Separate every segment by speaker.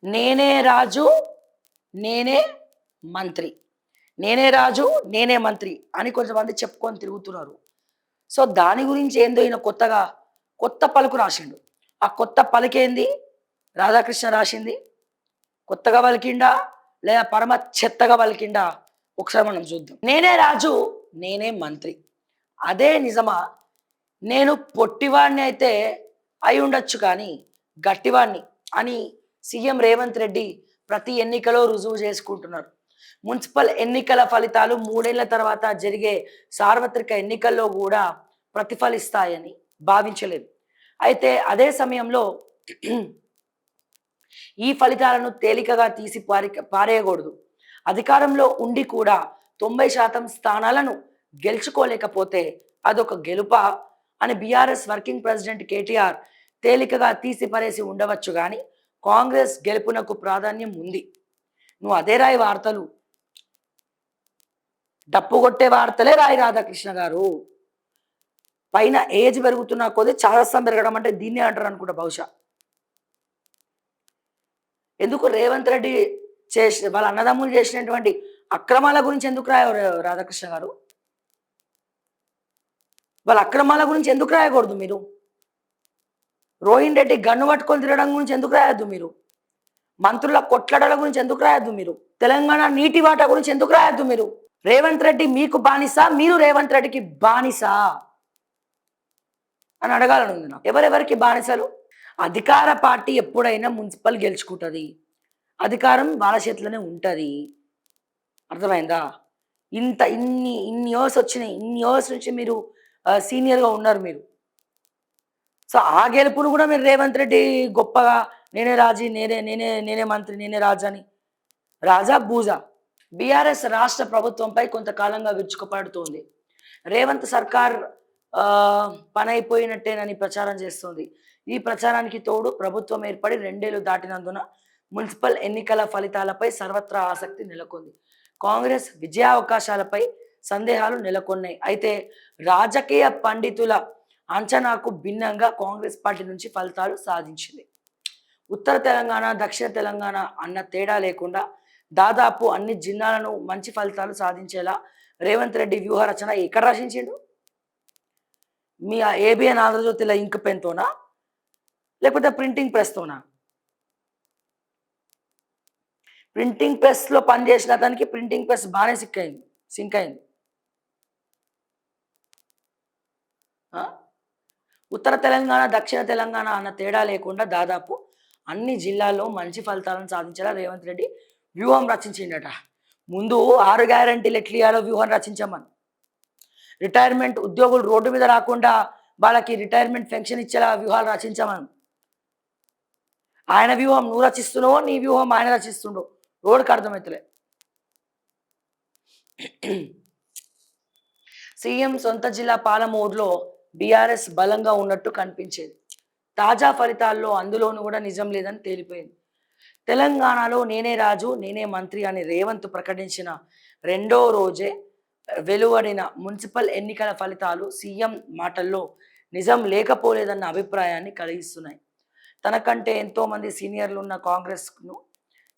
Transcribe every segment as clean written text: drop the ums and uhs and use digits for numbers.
Speaker 1: నేనే రాజు నేనే మంత్రి. నేనే రాజు నేనే మంత్రి అని కొంతమంది చెప్పుకొని తిరుగుతున్నారు. సో, దాని గురించి ఏందో ఈయన కొత్తగా కొత్త పలుకు రాసిండు. ఆ కొత్త పలుకేంది? రాధాకృష్ణ రాసింది. కొత్తగా పలికిండా? లేదా పరమ చెత్తగా పలికిండా? ఒకసారి మనం చూద్దాం. నేనే రాజు నేనే మంత్రి. అదే నిజమా? నేను పొట్టివాడిని అయితే అయ్యుండొచ్చు కానీ గట్టివాడిని అని సీఎం రేవంత్ రెడ్డి ప్రతి ఎన్నికలో రుజువు చేసుకుంటున్నారు. మున్సిపల్ ఎన్నికల ఫలితాలు 3 ఏళ్ల తర్వాత జరిగే సార్వత్రిక ఎన్నికల్లో గూడా ప్రతిఫలిస్తాయని భావించలేదు. అయితే అదే సమయంలో ఈ ఫలితాలను తేలికగా తీసి పారేయకూడదు. అధికారంలో ఉండి కూడా 90% స్థానాలను గెలుచుకోలేకపోతే అదొక గెలుపా అని బీఆర్ఎస్ వర్కింగ్ ప్రెసిడెంట్ కేటీఆర్ తేలికగా తీసి పరేసి ఉండవచ్చు కానీ కాంగ్రెస్ గెలుపునకు ప్రాధాన్యం ఉంది. నువ్వు అదే రాయి వార్తలు, డప్పు కొట్టే వార్తలే రాయి రాధాకృష్ణ గారు. పైన ఏజ్ పెరుగుతున్న కొద్దీ చాదస్తం పెరగడం అంటే దీన్నే అంటారు అనుకుంటా బహుశా. ఎందుకు రేవంత్ రెడ్డి వాళ్ళ అన్నదమ్ములు చేసినటువంటి అక్రమాల గురించి ఎందుకు రాయరు రాధాకృష్ణ గారు? వాళ్ళ అక్రమాల గురించి ఎందుకు రాయకూడదు మీరు? రోహిన్ రెడ్డి గన్ను పట్టుకొని తిరగడం గురించి ఎందుకు రాయొద్దు మీరు? మంత్రుల కొట్లాటల గురించి ఎందుకు రాయొద్దు మీరు? తెలంగాణ నీటి వాటా గురించి ఎందుకు రాయొద్దు మీరు? రేవంత్ రెడ్డి మీకు బానిస, మీరు రేవంత్ రెడ్డికి బానిస అని అడగాలని ఉంది నాకు. ఎవరెవరికి బానిసలు? అధికార పార్టీ ఎప్పుడైనా మున్సిపల్ గెలుచుకుంటుంది. అధికారం వాళ్ళ చేతిలోనే ఉంటుంది. అర్థమైందా? ఇన్ని ఇయర్స్ వచ్చినాయి. ఇన్ని ఇయర్స్ నుంచి మీరు సీనియర్గా ఉన్నారు మీరు. సో ఆ గెలుపును కూడా మీరు రేవంత్ రెడ్డి గొప్పగా నేనే రాజీ నేనే నేనే నేనే మంత్రి నేనే రాజా అని రాజా బూజా. బీఆర్ఎస్ రాష్ట్ర ప్రభుత్వంపై కొంతకాలంగా విరుచుకుపడుతోంది. రేవంత్ సర్కార్ పని అయిపోయినట్టేనని ప్రచారం చేస్తోంది. ఈ ప్రచారానికి తోడు ప్రభుత్వం ఏర్పడి 2 ఏళ్లు దాటినందున మున్సిపల్ ఎన్నికల ఫలితాలపై సర్వత్రా ఆసక్తి నెలకొంది. కాంగ్రెస్ విజయావకాశాలపై సందేహాలు నెలకొన్నాయి. అయితే రాజకీయ పండితుల అంచనాకు భిన్నంగా కాంగ్రెస్ పార్టీ నుంచి ఫలితాలు సాధించింది. ఉత్తర తెలంగాణ దక్షిణ తెలంగాణ అన్న తేడా లేకుండా దాదాపు అన్ని జిల్లాలను మంచి ఫలితాలు సాధించేలా రేవంత్ రెడ్డి వ్యూహ రచన ఎక్కడ రచించిండు? మీ ఏబిఎన్ ఆంధ్రజ్యోతిలో ఇంక్ పెన్తోనా లేకపోతే ప్రింటింగ్ ప్రెస్తోనా? ప్రింటింగ్ ప్రెస్లో పనిచేసిన అతనికి ప్రింటింగ్ ప్రెస్ బాగానే సింక్ అయింది. ఉత్తర తెలంగాణ దక్షిణ తెలంగాణ అన్న తేడా లేకుండా దాదాపు అన్ని జిల్లాల్లో మంచి ఫలితాలను సాధించేలా రేవంత్ రెడ్డి వ్యూహం రచించిండట. ముందు 6 గ్యారంటీలు ఎట్లియాలో వ్యూహం రచించమని, రిటైర్మెంట్ ఉద్యోగులు రోడ్డు మీద రాకుండా వాళ్ళకి రిటైర్మెంట్ పెన్షన్ ఇచ్చేలా వ్యూహాలు రచించమని. ఆయన వ్యూహం నువ్వు రచిస్తున్నావో నీ వ్యూహం ఆయన రచిస్తుండో రోడ్డుకి అర్థమవుతలే. సీఎం సొంత జిల్లా పాలమూరులో బీఆర్ఎస్ బలంగా ఉన్నట్టు కనిపించేది. తాజా ఫలితాల్లో అందులోనూ కూడా నిజం లేదని తేలిపోయింది. తెలంగాణలో నేనే రాజు నేనే మంత్రి అని రేవంత్ ప్రకటించిన 2వ రోజే వెలువడిన మున్సిపల్ ఎన్నికల ఫలితాలు సీఎం మాటల్లో నిజం లేకపోలేదన్న అభిప్రాయాన్ని కలిగిస్తున్నాయి. తనకంటే ఎంతోమంది సీనియర్లు ఉన్న కాంగ్రెస్ను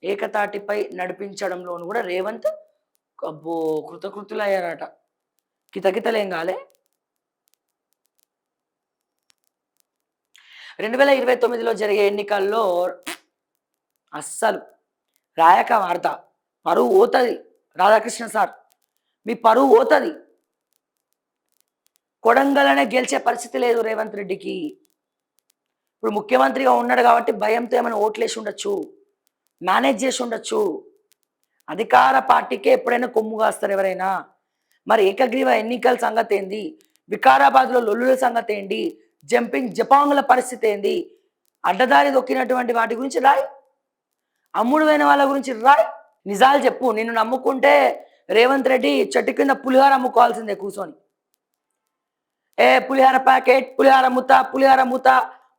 Speaker 1: ఏకతాటిపై నడిపించడంలోనూ కూడా రేవంత్ అబ్బో కృతకృతులయ్యారట. కితకితలేం కాలే. 2029లో జరిగే ఎన్నికల్లో అస్సలు రాయక వార్త పరువు పోతుంది. రాధాకృష్ణ సార్ మీ పరువు పోతుంది. కొడంగల్నే గెలిచే పరిస్థితి లేదు రేవంత్ రెడ్డికి. ఇప్పుడు ముఖ్యమంత్రిగా ఉన్నాడు కాబట్టి భయంతో ఏమైనా ఓట్లేసి ఉండొచ్చు, మేనేజ్ చేసి ఉండొచ్చు. అధికార పార్టీకే ఎప్పుడైనా కొమ్ము కాస్తారు ఎవరైనా. మరి ఏకగ్రీవ ఎన్నికల సంగతి ఏంది? వికారాబాద్లో లొల్లుల సంగతి ఏంటి? జంపింగ్ జపాంగుల పరిస్థితి ఏంది? అడ్డదారి దొక్కినటువంటి వాటి గురించి రాయి, అమ్ముడు పోయిన వాళ్ళ గురించి రాయి, నిజాలు చెప్పు. నిన్ను నమ్ముకుంటే రేవంత్ రెడ్డి చెట్టు కింద పులిహార అమ్ముకోవాల్సిందే కూర్చొని. పులిహార ప్యాకెట్, పులిహార మూత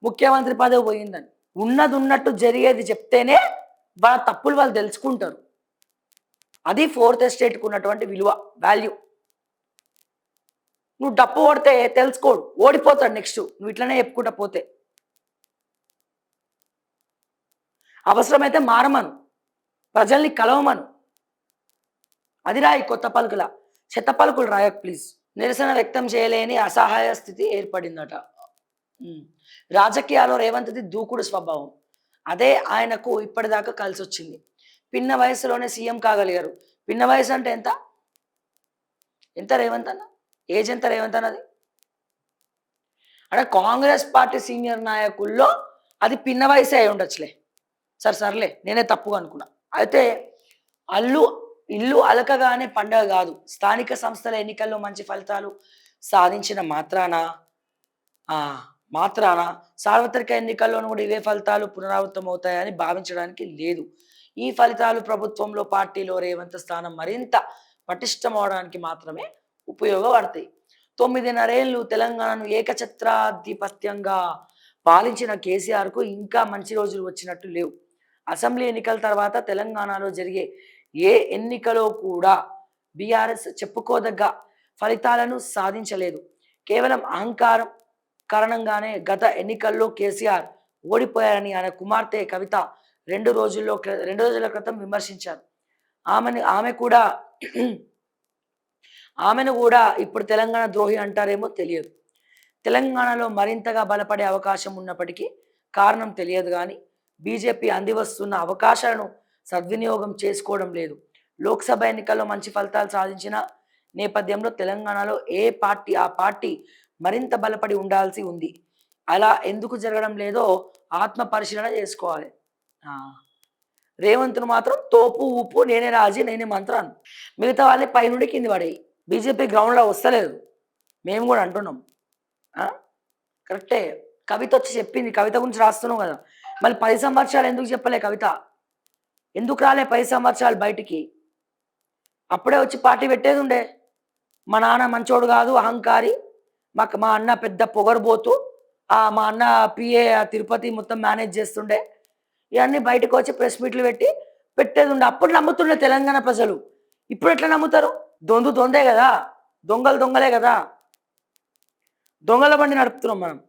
Speaker 1: ముఖ్యమంత్రి పదవి పోయిందని. ఉన్నది ఉన్నట్టు జరిగేది చెప్తేనే వాళ్ళ తప్పులు వాళ్ళు తెలుసుకుంటారు. అది 4th ఎస్టేట్కు ఉన్నటువంటి విలువ, వాల్యూ. నువ్వు డప్పు కొడితే తెలుసుకోడు, ఓడిపోతాడు నెక్స్ట్ నువ్వు ఇట్లనే చెప్పుకుంటా పోతే. అవసరమైతే మారమను, ప్రజల్ని కలవమను. అది రాయి కొత్త పలుకుల. చెత్త పలుకులు రాయకు ప్లీజ్. నిరసన వ్యక్తం చేయలేని అసహాయ స్థితి ఏర్పడిందట. రాజకీయాల్లో రేవంత్‌ది దూకుడు స్వభావం. అదే ఆయనకు ఇప్పటిదాకా కలిసొచ్చింది. పిన్న వయసులోనే సీఎం కాగలిగారు. పిన్న వయసు అంటే ఎంత? ఎంత రేవంత్ అన్న? ఏజ్ ఎంత రేవంత్ అన్నది? అంటే కాంగ్రెస్ పార్టీ సీనియర్ నాయకుల్లో అది పిన్న వయసే అయి ఉండొచ్చులే. సర్లే నేనే తప్పుగా అనుకున్నా. అయితే అల్లు ఇల్లు అలకగానే పండగ గాదు. స్థానిక సంస్థల ఎన్నికల్లో మంచి ఫలితాలు సాధించిన మాత్రాన సార్వత్రిక ఎన్నికల్లోనూ కూడా ఇవే ఫలితాలు పునరావృతమవుతాయని భావించడానికి లేదు. ఈ ఫలితాలు ప్రభుత్వంలో, పార్టీలో రేవంత్ స్థానం మరింత పటిష్టమవడానికి మాత్రమే ఉపయోగపడతాయి. 9.5 ఏళ్ళు తెలంగాణను ఏకఛత్రాధిపత్యంగా పాలించిన కేసీఆర్‌కు ఇంకా మంచి రోజులు వచ్చినట్టు లేవు. అసెంబ్లీ ఎన్నికల తర్వాత తెలంగాణలో జరిగే ఏ ఎన్నికలో కూడా బీఆర్ఎస్ చెప్పుకోదగ్గ ఫలితాలను సాధించలేదు. కేవలం అహంకారం కారణంగానే గత ఎన్నికల్లో కేసీఆర్ ఓడిపోయారని ఆయన కుమార్తె కవిత 2 రోజుల క్రితం విమర్శించారు. ఆమెను కూడా ఇప్పుడు తెలంగాణ ద్రోహి అంటారేమో తెలియదు. తెలంగాణలో మరింతగా బలపడే అవకాశం ఉన్నప్పటికీ కారణం తెలియదు కానీ బీజేపీ అందివస్తున్న అవకాశాలను సద్వినియోగం చేసుకోవడం లేదు. లోక్సభ ఎన్నికల్లో మంచి ఫలితాలు సాధించిన నేపథ్యంలో తెలంగాణలో ఆ పార్టీ మరింత బలపడి ఉండాల్సి ఉంది. అలా ఎందుకు జరగడం లేదో ఆత్మ పరిశీలన చేసుకోవాలి. రేవంత్ను మాత్రం తోపు ఊపు నేనే రాజీ నేనే మంత్రాన్ని, మిగతా వాళ్ళని పైనుండి కింది పడేయి. బీజేపీ గ్రౌండ్లో వస్తలేదు, మేము కూడా అంటున్నాం. కరెక్టే, కవిత వచ్చి చెప్పింది. కవిత గురించి రాస్తున్నాం కదా, మళ్ళీ 10 సంవత్సరాలు ఎందుకు చెప్పలే కవిత? ఎందుకు రాలే 10 సంవత్సరాలు బయటికి? అప్పుడే వచ్చి పార్టీ పెట్టేది ఉండే. మా నాన్న మంచోడు కాదు, అహంకారి, మా అన్న పెద్ద పొగరుబోతు, మా అన్న పిఏ తిరుపతి మొత్తం మేనేజ్ చేస్తుండే, ఇవన్నీ బయటకు వచ్చి ప్రెస్ మీట్లు పెట్టేది ఉండే. అప్పుడు నమ్ముతుండే తెలంగాణ ప్రజలు. ఇప్పుడు ఎట్లా నమ్ముతారు? దొందే కదా, దొంగలే కదా, దొంగల బండి నడుపుతున్నాం మనం.